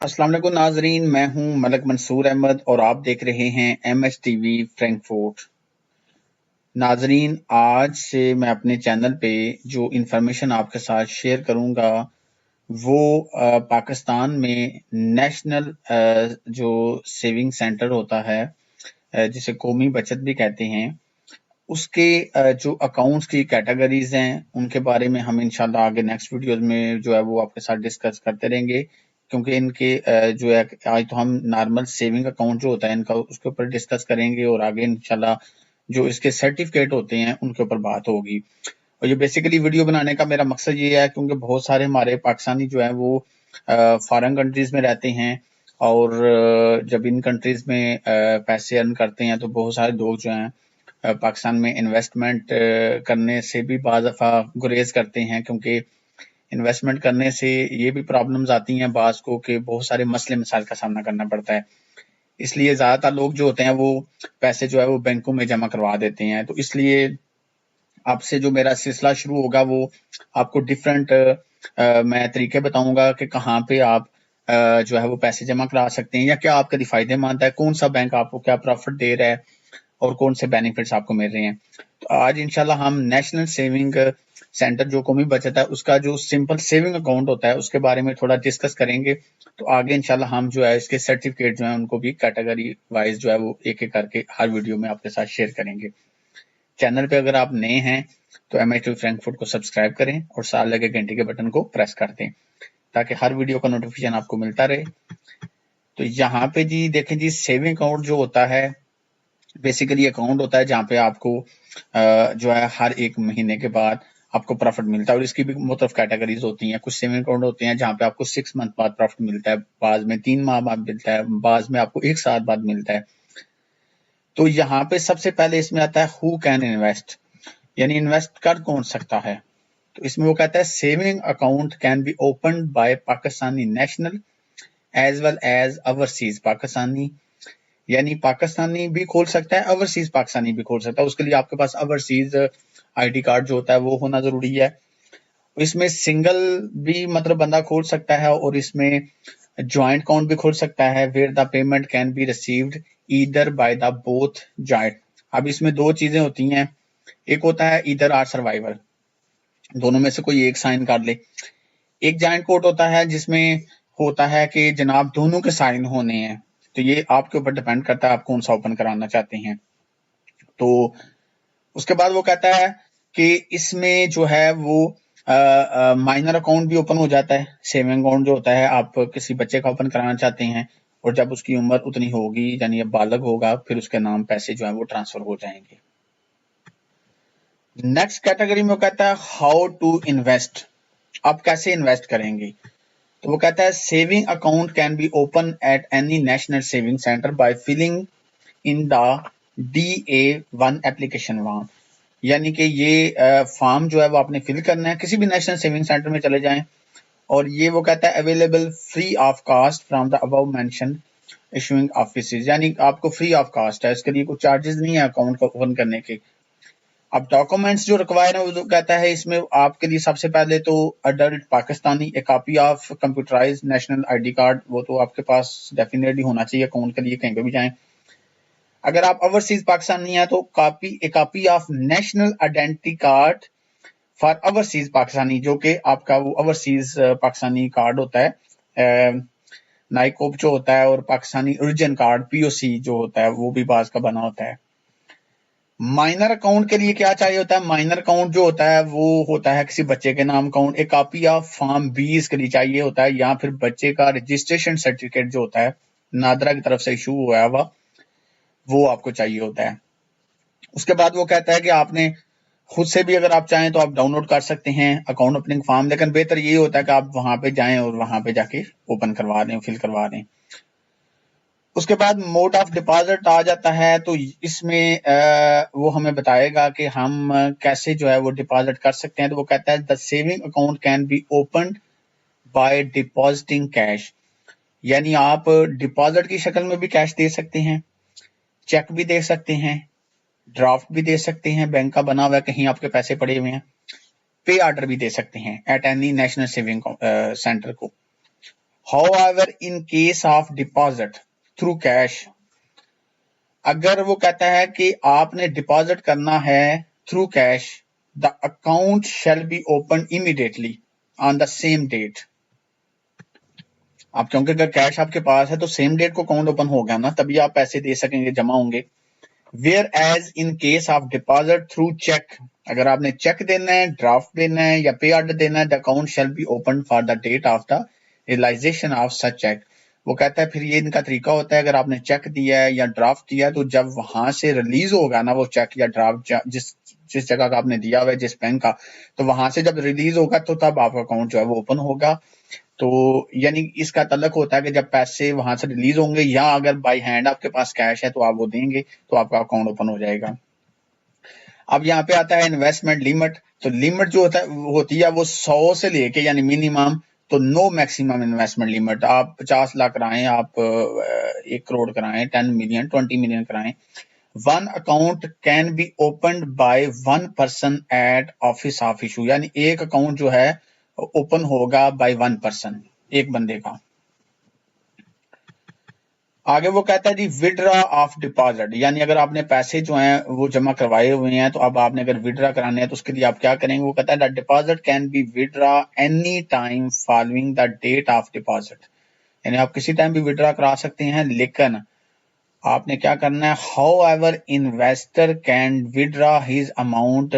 अस्सलाम वालेकुम नाजरीन, मैं हूं मलक मंसूर अहमद और आप देख रहे हैं MSTV फ्रैंकफर्ट। नाजरीन, आज से मैं अपने चैनल पे जो इंफॉर्मेशन आपके साथ शेयर करूंगा वो पाकिस्तान में नेशनल जो सेविंग सेंटर होता है, जिसे कौमी बचत भी कहते हैं, उसके जो अकाउंट्स की कैटेगरीज हैं उनके बारे में हम इंशाल्लाह आगे नेक्स्ट वीडियोस में जो है वो आपके साथ डिस्कस करते रहेंगे। क्योंकि इनके जो है आज तो हम नॉर्मल सेविंग अकाउंट जो होता है इनका उसके ऊपर डिस्कस करेंगे और आगे इंशाल्लाह जो इसके सर्टिफिकेट होते हैं उनके ऊपर बात होगी। और ये बेसिकली वीडियो बनाने का मेरा मकसद ये है क्योंकि बहुत सारे हमारे पाकिस्तानी जो है वो फॉरेन कंट्रीज में रहते हैं और जब इन कंट्रीज में पैसे अर्न करते हैं तो बहुत सारे लोग जो हैं पाकिस्तान में इन्वेस्टमेंट करने से भी बाज़ दफ़ा गुरेज करते हैं, क्योंकि इन्वेस्टमेंट करने से ये भी प्रॉब्लम्स आती हैं बाज़ को कि बहुत सारे मसले मसाइल का सामना करना पड़ता है। इसलिए ज़्यादातर लोग जो होते हैं वो पैसे जो है वो बैंकों में जमा करवा देते हैं। तो इसलिए आपसे जो मेरा सिलसिला शुरू होगा वो आपको डिफरेंट मैं तरीके बताऊंगा कि कहाँ पे आप जो है वो पैसे जमा करा सकते हैं या क्या आपके लिए फायदेमंद है, कौन सा बैंक आपको क्या प्रॉफिट दे रहा है और कौन से बेनिफिट्स आपको मिल रहे हैं। तो आज इंशाल्लाह हम नेशनल सेविंग सेंटर जो कौमी बचत है उसका जो सिंपल सेविंग अकाउंट होता है उसके बारे में थोड़ा डिस्कस करेंगे। तो आगे इंशाल्लाह हम जो है इसके सर्टिफिकेट जो है उनको भी कैटेगरी वाइज जो है वो एक एक करके हर वीडियो में आपके साथ शेयर करेंगे। चैनल पे अगर आप नए हैं तो MSTV फ्रैंकफर्ट को सब्सक्राइब करें और साथ लगे घंटी के बटन को प्रेस कर दें ताकि हर वीडियो का नोटिफिकेशन आपको मिलता रहे। तो यहाँ पे जी देखें जी, सेविंग अकाउंट जो होता है बेसिकली अकाउंट होता है जहाँ पे आपको जो है हर एक महीने के बाद आपको प्रॉफिट मिलता है और इसकी भी मुख्तलिफ कैटेगरीज होती हैं। कुछ सेविंग अकाउंट होते हैं जहाँ पे आपको 6 मंथ बाद प्रॉफिट मिलता है, बाद में 3 माह बाद मिलता है, बाद में आपको 1 साल बाद मिलता है। तो यहाँ पे सबसे पहले इसमें आता है हु कैन इन्वेस्ट, यानी इन्वेस्ट कर कौन सकता है। तो इसमें वो कहता है saving account can be open by Pakistani national as well as overseas Pakistani, यानी पाकिस्तानी भी खोल सकता है, ओवरसीज पाकिस्तानी भी खोल सकता है। उसके लिए आपके पास ओवरसीज आईडी कार्ड जो होता है वो होना जरूरी है। इसमें सिंगल भी मतलब बंदा खोल सकता है और इसमें ज्वाइंट अकाउंट भी खोल सकता है where the payment can be received either by the both joint. अब इसमें दो चीजें होती हैं, एक होता है ईदर आर सर्वाइवर, दोनों में से कोई एक साइन कर ले। एक ज्वाइंट कोड होता है जिसमें होता है कि जनाब दोनों के साइन होने हैं। तो ये आपके ऊपर डिपेंड करता है आप कौन सा ओपन कराना चाहते हैं। तो उसके बाद वो कहता है कि इसमें जो है वो माइनर अकाउंट भी ओपन हो जाता है। सेविंग अकाउंट जो होता है आप किसी बच्चे का ओपन कराना चाहते हैं और जब उसकी उम्र उतनी होगी यानी अब बालग होगा फिर उसके नाम पैसे जो है वो ट्रांसफर हो जाएंगे। नेक्स्ट कैटेगरी में वो कहता है हाउ टू इन्वेस्ट, आप कैसे इन्वेस्ट करेंगे। तो वो कहता है saving account can be open at any national saving centre by filling in the DA1 application form, यानी कि ये फॉर्म जो है वो आपने फिल करना है, किसी भी नेशनल सेविंग सेंटर में चले जाएं और ये वो कहता है available free of cost from the above mention issuing offices, यानी आपको फ्री ऑफ कास्ट है, इसके लिए कोई चार्जेस नहीं है अकाउंट को ओपन करने के। अब डॉक्यूमेंट्स जो रिक्वायर है वो कहता है इसमें आपके लिए सबसे पहले तो अडल्ट पाकिस्तानी एक copy of computerize national ID card, वो तो आपके पास डेफिनेटली होना चाहिए अकाउंट के लिए कहीं पे भी जाएं। अगर आप ओवरसीज पाकिस्तानी है तो एक copy of national identity card for overseas Pakistani, जो कि आपका वो ओवरसीज पाकिस्तानी कार्ड होता है, नाइकोप जो होता है, और पाकिस्तानी ओरिजिन कार्ड POC जो होता है वो भी बाज का बना होता है। माइनर अकाउंट के लिए क्या चाहिए होता है, माइनर अकाउंट जो होता है वो होता है किसी बच्चे के नाम अकाउंट, एक कॉपी ऑफ फॉर्म 20 के लिए चाहिए होता है, या फिर बच्चे का रजिस्ट्रेशन सर्टिफिकेट जो होता है नादरा की तरफ से इशू हुआ है वो आपको चाहिए होता है। उसके बाद वो कहता है कि आपने खुद से भी अगर आप चाहें तो आप डाउनलोड कर सकते हैं अकाउंट ओपनिंग फॉर्म, लेकिन बेहतर ये होता है कि आप वहां पे जाएं और वहां पे जाके ओपन करवा दें, फिल करवा दें। उसके बाद मोड ऑफ डिपॉजिट आ जाता है, तो इसमें वो हमें बताएगा कि हम कैसे जो है वो डिपॉजिट कर सकते हैं। तो वो कहता है the saving account can be open by depositing cash, यानी आप डिपॉजिट की शक्ल में भी कैश दे सकते हैं, चेक भी दे सकते हैं, ड्राफ्ट भी दे सकते हैं, बैंक का बना हुआ है कहीं आपके पैसे पड़े हुए हैं, पे ऑर्डर भी दे सकते हैं eight any national saving centre को। However, in case of deposit through cash, اگر وہ کہتا ہے کہ آپ نے ڈپازٹ کرنا ہے through cash, the account shall be opened immediately on the same date. آپ کیونکہ اگر کیش آپ کے پاس ہے تو سیم ڈیٹ کو اکاؤنٹ اوپن ہوگا نا، تبھی آپ پیسے دے سکیں گے، جمع ہوں گے. Whereas in case of deposit through check, اگر آپ نے چیک دینا ہے، ڈرافٹ دینا ہے یا پے آرڈر دینا ہے, the account shall be opened for the date of the realization of such check. وہ کہتا ہے پھر یہ ان کا طریقہ ہوتا ہے، اگر آپ نے چیک دیا ہے یا ڈرافٹ دیا تو جب وہاں سے ریلیز ہوگا نا وہ چیک یا ڈرافٹ، جس جگہ کا آپ نے دیا ہوا ہے، جس بینک کا، تو وہاں سے جب ریلیز ہوگا تو تب آپ کا اکاؤنٹ جو ہے وہ اوپن ہوگا. تو یعنی اس کا تعلق ہوتا ہے کہ جب پیسے وہاں سے ریلیز ہوں گے یا اگر بائی ہینڈ آپ کے پاس کیش ہے تو آپ وہ دیں گے تو آپ کا اکاؤنٹ اوپن ہو جائے گا. اب یہاں پہ آتا ہے انویسٹمنٹ لیمٹ. تو لیمٹ جو ہوتی ہے وہ 100 سے لے کے یعنی منیمم، تو نو میکسیمم انویسٹمنٹ لیمٹ. آپ 50 لاکھ کرائیں، آپ 1 کروڑ کرائیں، 10 ملین، 20 ملین کرائیں. One account can be opened by one person at office of issue, یعنی ایک اکاؤنٹ جو ہے اوپن ہوگا بائی ون پرسن، ایک بندے کا. آگے وہ کہتا ہے جی وڈرا آف ڈپازٹ، یعنی اگر آپ نے پیسے جو ہیں وہ جمع کروائے ہوئے ہیں تو اب آپ نے اگر وڈرا کرانے ہیں تو اس کے لیے آپ کیا کریں گے. وہ کہتا ہے deposit can be withdraw any time following the date of deposit, یعنی آپ کسی ٹائم بھی وڈرا کرا سکتے ہیں، لیکن آپ نے کیا کرنا ہے. How ever investor can Vadra his amount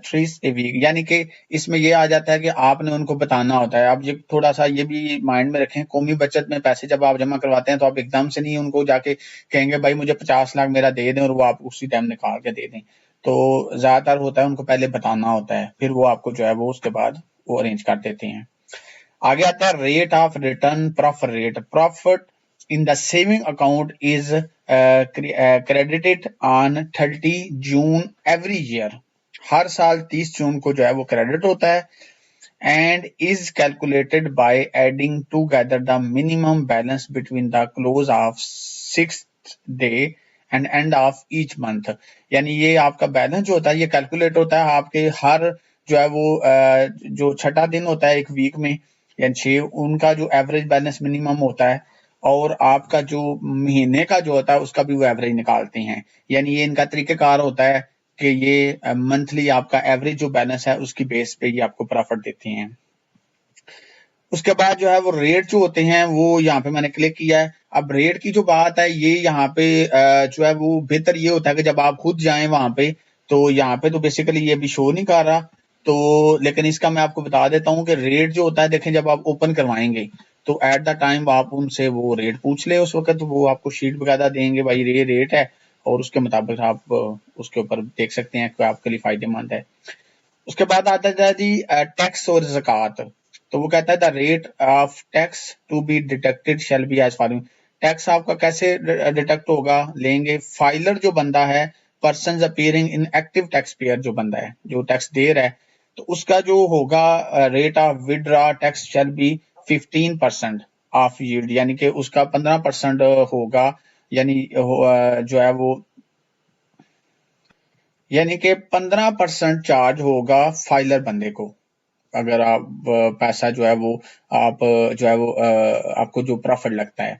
3 a week، یعنی کہ اس میں یہ آ جاتا ہے کہ آپ نے ان کو بتانا ہوتا ہے. آپ یہ تھوڑا سا یہ بھی مائنڈ میں رکھیں، قومی بچت میں پیسے جب آپ جمع کرواتے ہیں تو آپ ایک دم سے نہیں ان کو جا کے کہیں گے بھائی مجھے 50 لاکھ میرا دے دیں اور وہ آپ اسی ٹائم نکال کے دے دیں. تو زیادہ تر ہوتا ہے ان کو پہلے بتانا ہوتا ہے، پھر وہ آپ کو جو ہے وہ اس کے بعد وہ ارینج کر دیتے ہیں. آگے آتا ہے rate of return profit rate. Profit in the saving account is credited on 30 June every year. ہر سال 30 جون کو جو ہے وہ کریڈٹ ہوتا ہے. And is calculated by adding together the minimum balance between the close of 6th day and end of each month. یعنی یہ آپ کا بیلنس جو ہوتا ہے یہ کیلکولیٹ ہوتا ہے آپ کے ہر جو ہے وہ جو چھٹا دن ہوتا ہے ایک ویک میں یعنی 6، ان کا جو ایوریج بیلنس منیمم ہوتا ہے اور آپ کا جو مہینے کا جو ہوتا ہے اس کا بھی وہ ایوریج نکالتے ہیں. یعنی یہ ان کا طریقہ کار ہوتا ہے کہ یہ منتھلی آپ کا ایوریج جو بیلنس ہے اس کی بیس پہ یہ آپ کو پروفٹ دیتے ہیں. اس کے بعد جو ہے وہ ریٹ جو ہوتے ہیں وہ یہاں پہ میں نے کلک کیا ہے. اب ریٹ کی جو بات ہے یہ یہاں پہ جو ہے وہ بہتر یہ ہوتا ہے کہ جب آپ خود جائیں وہاں پہ تو یہاں پہ تو بیسیکلی یہ بھی شو نہیں کر رہا تو، لیکن اس کا میں آپ کو بتا دیتا ہوں کہ ریٹ جو ہوتا ہے دیکھیں جب آپ اوپن کروائیں گے تو ایٹ دا ٹائم آپ ان سے وہ ریٹ پوچھ لیں، اس وقت وہ آپ کو شیٹ وغیرہ دیں گے بھائی یہ ریٹ ہے اور اس کے مطابق آپ اس کے اوپر دیکھ سکتے ہیں کہ آپ کے لیے فائدے مند ہے. اس کے بعد آتا ہے جی ٹیکس اور زکوٰۃ. تو وہ کہتا ہے the rate of tax to be deducted shall be as following. Tax آپ کا کیسے ڈیڈکٹ ہوگا، لیں گے فائلر جو بندہ ہے، persons appearing in active taxpayer جو بندہ ہے جو ٹیکس دے رہا ہے، تو اس کا جو ہوگا rate of withdraw tax shall be 15% of yield, یعنی کہ اس کا 15% ہوگا، یعنی جو ہے وہ یعنی کہ 15% چارج ہوگا فائلر بندے کو. اگر آپ پیسہ جو ہے وہ آپ جو ہے وہ آپ کو جو پروفٹ لگتا ہے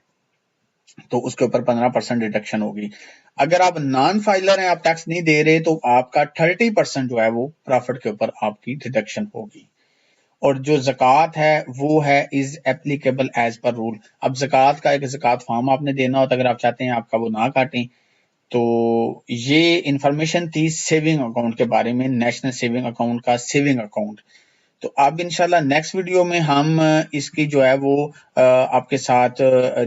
تو اس کے اوپر 15% ڈیڈکشن ہوگی. اگر آپ نان فائلر ہیں، آپ ٹیکس نہیں دے رہے، تو آپ کا 30% جو ہے وہ پروفٹ کے اوپر آپ کی ڈیڈکشن ہوگی. اور جو زکوٰۃ ہے وہ ہے is applicable as per rule. اب زکوٰۃ کا ایک زکوٰۃ فارم آپ نے دینا ہوتا ہے، اگر آپ چاہتے ہیں آپ کا وہ نہ کاٹیں. تو یہ انفارمیشن تھی سیونگ اکاؤنٹ کے بارے میں، نیشنل سیونگ اکاؤنٹ کا سیونگ اکاؤنٹ. تو اب انشاءاللہ نیکسٹ ویڈیو میں ہم اس کی جو ہے وہ آپ کے ساتھ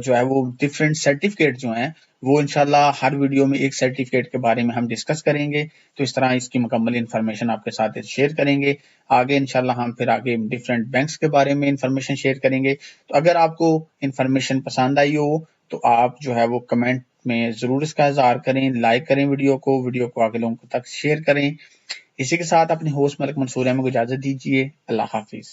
جو ہے وہ ڈفرینٹ سرٹیفکیٹ جو ہیں وہ انشاءاللہ ہر ویڈیو میں ایک سرٹیفکیٹ کے بارے میں ہم ڈسکس کریں گے. تو اس طرح اس کی مکمل انفارمیشن آپ کے ساتھ شیئر کریں گے. آگے انشاءاللہ ہم پھر آگے ڈفرینٹ بینکس کے بارے میں انفارمیشن شیئر کریں گے. تو اگر آپ کو انفارمیشن پسند آئی ہو تو آپ جو ہے وہ کمنٹ میں ضرور اس کا اظہار کریں، لائک کریں ویڈیو کو آگے لوگوں تک شیئر کریں. اسی کے ساتھ اپنے ہوسٹ ملک منصور احمد کو اجازت دیجیے. اللہ حافظ.